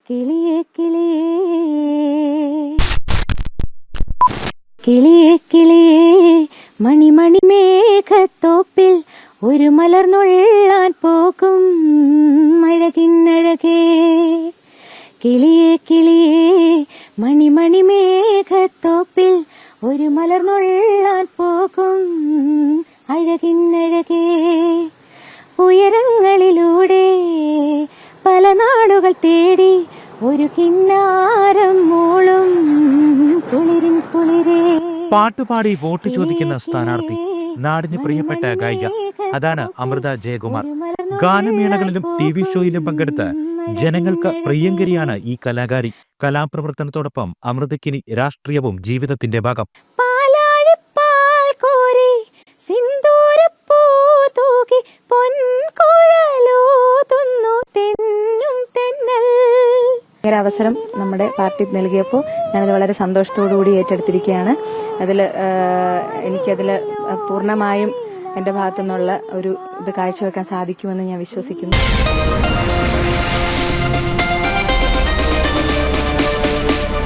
കിളിയേ കിളിയേ കിളിയേ കിളിയേ മണിമണി മേഘത്തോപ്പിൽ ഒരു മലർന്നുള്ളാൻ പോകും അഴകിന്നഴകേ. കിളിയേ കിളിയേ മണിമണി മേഘത്തോപ്പിൽ ഒരു മലർന്നുള്ളാൻ പോകും അഴകിന്നഴകേ. ഉയരങ്ങളിലൂടെ പല നാടുകൾ തേടി ഒരു കിന്നാരം മൂളും കുളിരിൻ കുളിരേ. പാട്ടുപാടി വോട്ട് ചോദിക്കുന്ന സ്ഥാനാർത്ഥി, നാടിന് പ്രിയപ്പെട്ട ഗായിക, അതാണ് അമൃത ജയകുമാർ. ഗാനമേളകളിലും TV ഷോയിലും പങ്കെടുത്ത് ജനങ്ങൾക്ക് പ്രിയങ്കരിയാണ് ഈ കലാകാരി. കലാപ്രവർത്തനത്തോടൊപ്പം അമൃതയ്ക്കിനി രാഷ്ട്രീയവും ജീവിതത്തിന്റെ ഭാഗം. അവസരം നമ്മുടെ പാർട്ടി നൽകിയപ്പോൾ ഞാനത് വളരെ സന്തോഷത്തോടുകൂടി ഏറ്റെടുത്തിരിക്കുകയാണ്. എനിക്കതിൽ പൂർണ്ണമായും എൻ്റെ ഭാഗത്തു നിന്നുള്ള ഒരു ഇത് കാഴ്ചവെക്കാൻ സാധിക്കുമെന്ന് ഞാൻ വിശ്വസിക്കുന്നു.